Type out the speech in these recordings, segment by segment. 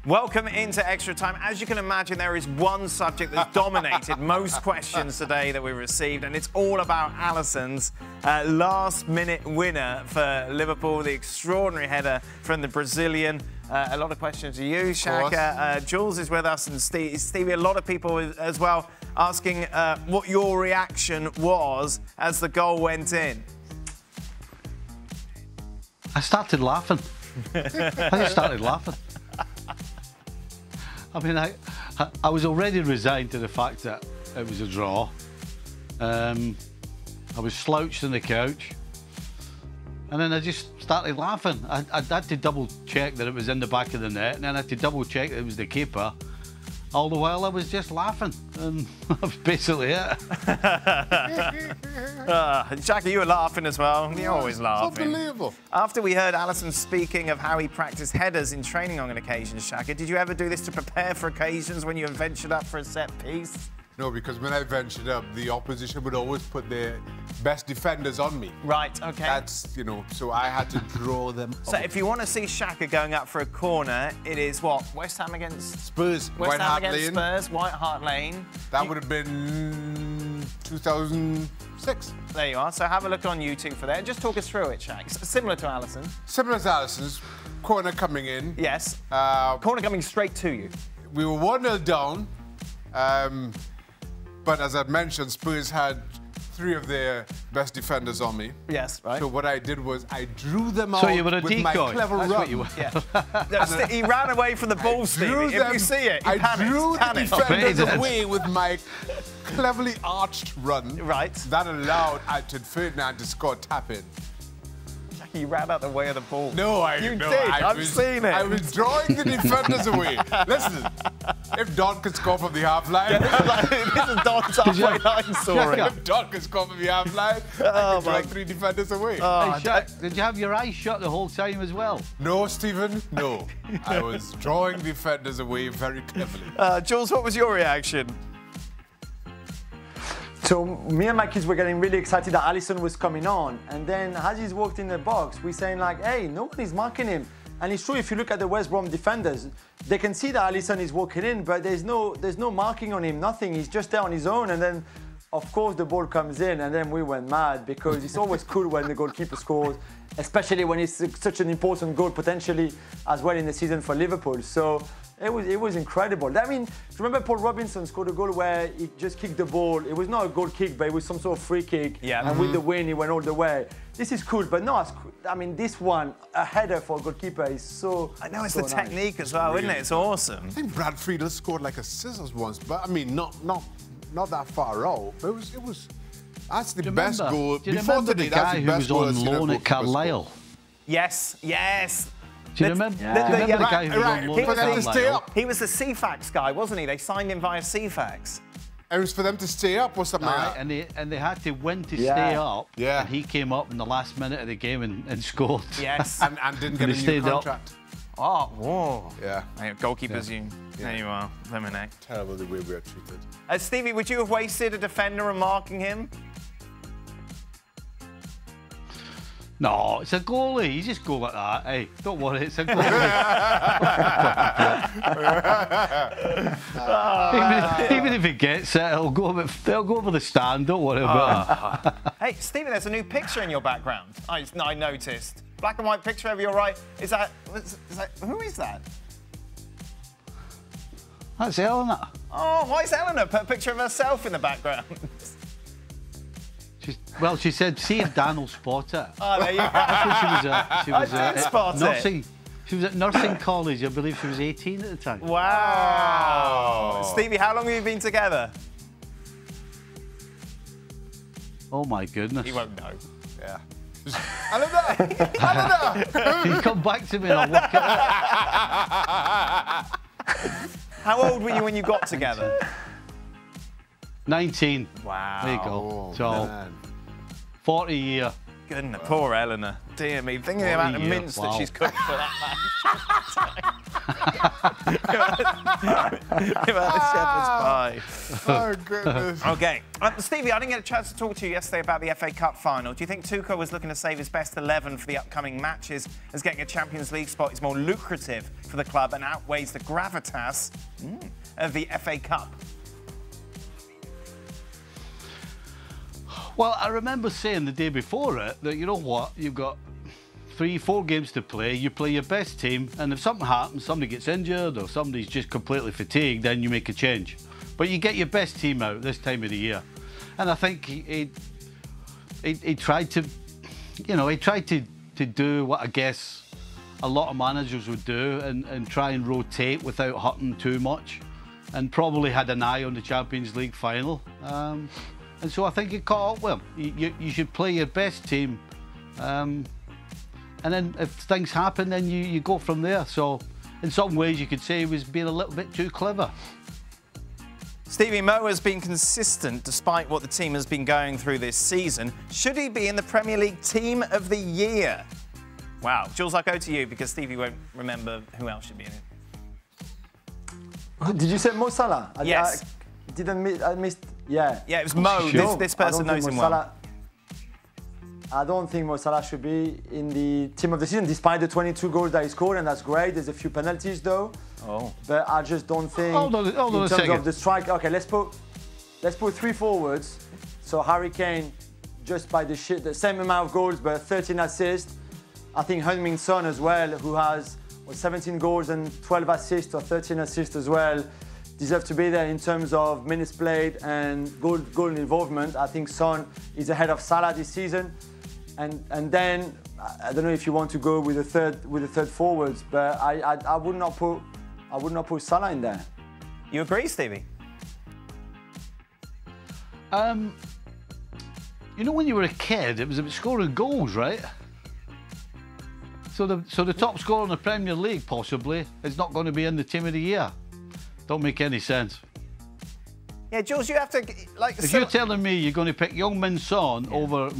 Welcome into Extra Time. As you can imagine, there is one subject that's dominated most questions today that we've received, and it's all about Alisson's last-minute winner for Liverpool, the extraordinary header from the Brazilian. A lot of questions to you, Shaka. Jules is with us, and Stevie, a lot of people as well asking what your reaction was as the goal went in. I started laughing. I just started laughing. I mean, I was already resigned to the fact that it was a draw. I was slouched on the couch, and then I just started laughing. I had to double check that it was in the back of the net, and then I had to double check that it was the keeper. All the while I was just laughing, and that was basically it. Shaka, you were laughing as well. You're always laughing. It's unbelievable. After we heard Alisson speaking of how he practiced headers in training on occasions, Shaka, did you ever do this to prepare for occasions when you ventured up for a set piece? No, because when I ventured up, the opposition would always put their best defenders on me. Right, okay. That's, you know, so I had to draw them So up. if you want to see Shaka going up for a corner, it is what? West Ham against Spurs, West White Ham Hart against Lane. Spurs, White Hart Lane. That would have been 2006. There you are. So have a look on YouTube for that. Just talk us through it, Shaq. Similar to Alisson. Similar to Alisson's, corner coming in. Yes. Corner coming straight to you. We were 1-0 down. But as I mentioned, Spurs had 3 of their best defenders on me. Yes, right. So what I did was I drew them out So you were a with decoy. my clever That's run. what you were. Yeah. He ran away from the ball, Stevie. If you see it, he I panicked. drew the Panicked. defenders away with my cleverly arched run. Right. That allowed Anton Ferdinand to score tap-in. He ran out the way of the ball. No, You did. I've seen it. I was drawing the defenders away. Listen, if Don could score from the half line, This is Don's halfway line story. if Don could score from the half line, I could draw 3 defenders away. Hey, Shaq, did you have your eyes shut the whole time as well? No, Stephen, no. I was drawing defenders away very cleverly. Jules, what was your reaction? So me and my kids were getting really excited that Alisson was coming on, and then as he's walked in the box, we're saying like, hey, nobody's marking him. And it's true, if you look at the West Brom defenders, they can see that Alisson is walking in, but there's no marking on him, nothing. He's just there on his own, and then of course the ball comes in, and then we went mad, because it's always cool when the goalkeeper scores, especially when it's such an important goal potentially as well in the season for Liverpool. So it was incredible. I mean, remember Paul Robinson scored a goal where he just kicked the ball. It was not a goal kick, but it was some sort of free kick. Yeah. And with the win, he went all the way. This is cool, but not as cool. I mean, this one, a header for a goalkeeper is so. I know, it's so the nice. technique as well, isn't it? It's awesome. I think Brad Friedel scored like a scissors once, but I mean, not that far out. But it was that's the best goal. Do you Before remember today, the that's guy the who best was goal on I've seen a loan at goalkeeper score. Carlisle? Yes, yes. Do you remember, Yeah. do you remember the guy who was Right, on loan for at them to stay Carlisle? up. He was the CFAX guy, wasn't he? They signed him via CFAX. It was for them to stay up or something like Aye, that. and they had to win to Yeah. stay up. Yeah. And he came up in the last minute of the game and scored. Yes. And didn't get They a new stayed up. contract. Oh, whoa. Yeah. Hey, goalkeepers, there you are. Lemonade. Terrible the way we are treated. Stevie, would you have wasted a defender and marking him? No, it's a goalie. You just go like that. Hey, don't worry, it's a goalie. even if he gets it, it'll go over the stand. Don't worry about it. Hey, Stevie, there's a new picture in your background. I noticed. Black and white picture over your right. Is that who is that? That's Eleanor. Oh, why is Eleanor put a picture of herself in the background? Well, she said, see if Dan will spot it. Oh, there you go. She was I did spot it. nursing. She was at nursing college. I believe she was 18 at the time. Wow. Stevie, how long have you been together? Oh my goodness. He won't know. Yeah. Eleanor! Can you come back to me and I'll look at it? How old were you when you got together? 19. Wow. There you go. Oh, So, man. 40 year. Goodness, poor Eleanor. Dear me, thinking of the amount of mince that Wow. she's cooked for that match. the shepherd's pie. Oh, goodness. Okay. Stevie, I didn't get a chance to talk to you yesterday about the FA Cup final. Do you think Tuchel was looking to save his best 11 for the upcoming matches, as getting a Champions League spot is more lucrative for the club and outweighs the gravitas of the FA Cup? Well, I remember saying the day before it that, you know what, you've got 3-4 games to play, you play your best team, and if something happens, somebody gets injured or somebody's just completely fatigued, then you make a change. But you get your best team out this time of the year. And I think he tried to, you know, he tried to do what I guess a lot of managers would do and try and rotate without hurting too much, and probably had an eye on the Champions League final. And so I think he caught up with him. You should play your best team. And then if things happen, then you go from there. So in some ways you could say he was being a little bit too clever. Stevie, Mo has been consistent despite what the team has been going through this season. Should he be in the Premier League Team of the Year? Wow. Jules, I'll go to you because Stevie won't remember who else should be in it. Did you say Mo Salah? Yes. I missed. Yeah. Yeah, it was Mo. Sure. This person knows him well. I don't think Mo Salah should be in the Team of the Season, despite the 22 goals that he scored, and that's great. There's a few penalties, though. Oh. But I just don't think, Hold on in a terms second. of the strike. Okay, let's put 3 forwards. So Harry Kane, just by the same amount of goals, but 13 assists. I think Heung-min Son as well, who has 17 goals and 12 assists or 13 assists as well, deserve to be there in terms of minutes played and goal involvement. I think Son is ahead of Salah this season. And then I don't know if you want to go with the third forwards, but I would not put Salah in there. You agree, Stevie? You know, when you were a kid, it was about scoring goals, right? So the top scorer in the Premier League possibly is not going to be in the Team of the Year. Don't make any sense. Yeah, Jules, you have to like. If you're telling me you're going to pick Heung-min Son over,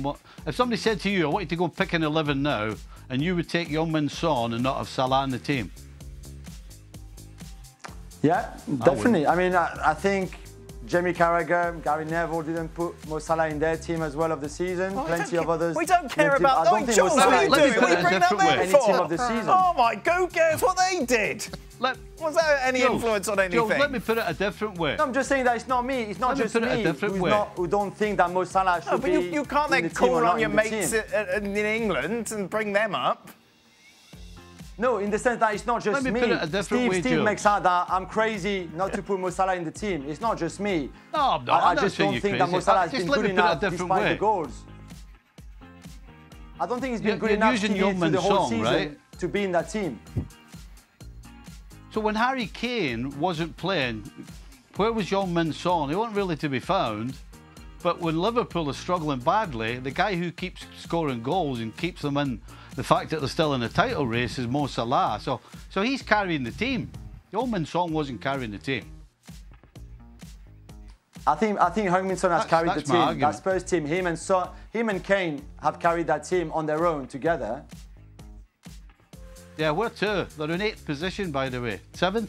if somebody said to you, "I want you to go pick an 11 now," and you would take Heung-min Son and not have Salah in the team. Yeah, definitely. I mean, I think Jamie Carragher, Gary Neville didn't put Mo Salah in their team as well of the season. Plenty of others. We don't care about. I don't think Jules, Mo what Salah are you Let me doing? put What it are you a bringing that different there way. any for? team of the season. Oh my, who cares what they did? Was that any influence on anything? Jules, let me put it a different way. No, I'm just saying that it's not me. It's not just me who don't think that Mo Salah should but be you can't in then the team or call not on your in the mates team. in England and bring them up. No, in the sense that it's not just Let me me. put it a different way, Steve Jules. makes out that I'm crazy not to put Mo Salah in the team. It's not just me. No, I'm not. I I'm not just saying don't you're think that crazy. Mo Salah has Just been let good me put it a enough different despite way. the goals. I don't think he's been good You're enough using to Heung-min the whole Son, season right? to be in that team. So when Harry Kane wasn't playing, where was Heung-min Son? He wasn't really to be found. But when Liverpool is struggling badly, the guy who keeps scoring goals and keeps them in the fact that they're still in the title race is Mo Salah. So he's carrying the team. Heung-min Son wasn't carrying the team. I think Heung-min Son has carried the that's my team. argument. That Spurs team, him and Kane have carried that team on their own together. Yeah, we're two. They're in 8th position, by the way. 7th?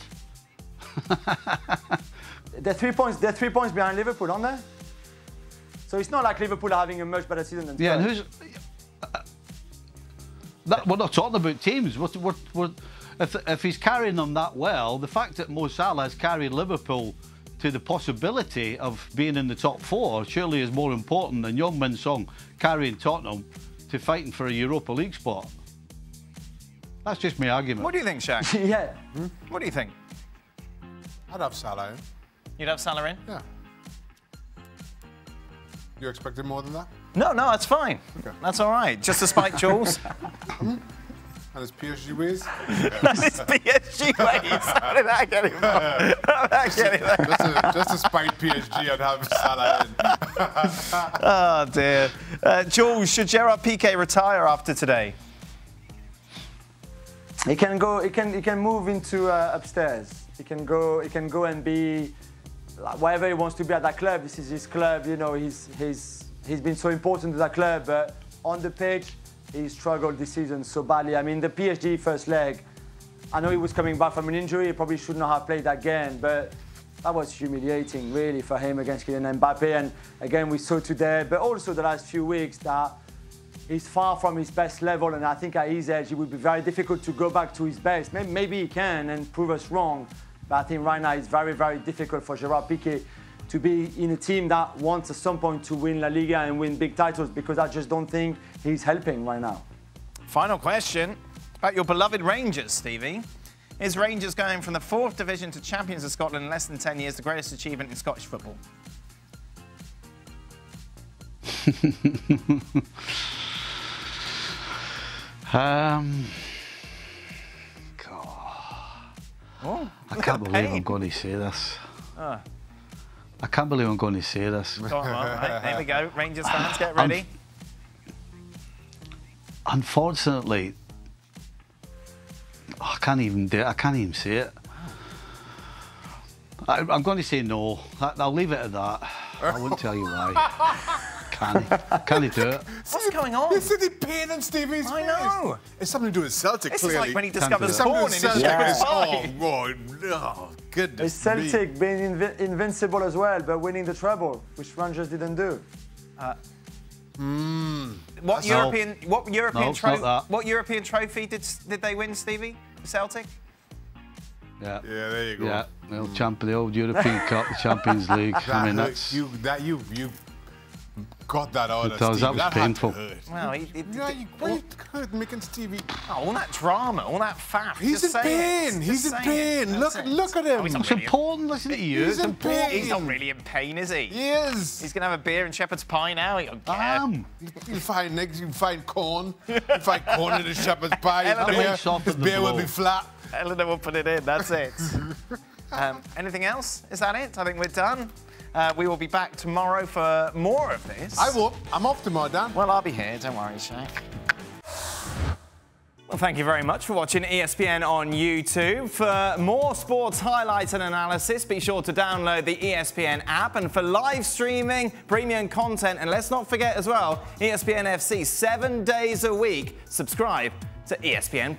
They're 3 points. They're 3 points behind Liverpool, aren't they? So it's not like Liverpool are having a much better season than Spurs. Yeah, and who's... we're not talking about teams. If he's carrying them that well, the fact that Mo Salah has carried Liverpool to the possibility of being in the top 4 surely is more important than Heung-min Son carrying Tottenham to fighting for a Europa League spot. That's just my argument. What do you think, Shaq? Yeah. What do you think? I'd have Salah in. You'd have Salah in? Yeah. You expected more than that? No, that's fine. Okay. That's all right. Just to spite Jules. And his PSG ways? That's his PSG ways. How did that get him from? How did that get him there? Just to spite PSG, I'd have Salah in. Oh, dear. Jules, should Gerard Pique retire after today? He can go. He can move into upstairs. He can go and be like, whatever he wants to be at that club. This is his club. You know, he's been so important to that club. But on the pitch, he struggled this season so badly. I mean, the PSG first leg, I know he was coming back from an injury. He probably should not have played that game, but that was humiliating, really, for him against Kylian Mbappe. And again, we saw today, but also the last few weeks, that he's far from his best level. And I think at his age, it would be very difficult to go back to his best. Maybe he can and prove us wrong. But I think right now it's very, very difficult for Gerard Pique to be in a team that wants at some point to win La Liga and win big titles, because I just don't think he's helping right now. Final question about your beloved Rangers, Stevie. Is Rangers going from the 4th division to Champions of Scotland in less than 10 years the greatest achievement in Scottish football? God. Oh, I can't believe I'm going to say this. I can't believe I'm going to say this. Go on, right, there we go. Rangers fans, get ready. Unfortunately, I can't even say it. I'm going to say no. I'll leave it at that. I won't tell you why. Can he do it? What's going on? This is the pain on Stevie's face. I know. It's something to do with Celtic, This clearly. is like when he discovers Something porn to in do his with shepherd's Celtic. pie. Oh, goodness. Is Celtic being invincible as well, but winning the treble, which Rangers didn't do? What European trophy did they win, Stevie? Celtic? Yeah. Yeah, there you go. Yeah, the old European Cup, the Champions League. I mean, that's... You got that out of Stevie. That was painful. Well, you making Stevie... all that drama, all that faff. He's in pain. He's in pain. Look at him. It's important, listen to you. He's in pain. He's not really in pain, is he? He is. He's going to have a beer in shepherd's pie now. He don't care. You'll find eggs, you'll find corn. You'll find corn in the shepherd's pie. His beer will be flat. Eleanor will put it in, that's it. Anything else? Is that it? I think we're done. We will be back tomorrow for more of this. I will. I'm off tomorrow, Dan. Well, I'll be here, don't worry, Shaq. Well, thank you very much for watching ESPN on YouTube. For more sports highlights and analysis, be sure to download the ESPN app. And for live streaming, premium content, and let's not forget as well, ESPN FC 7 days a week. Subscribe to ESPN+.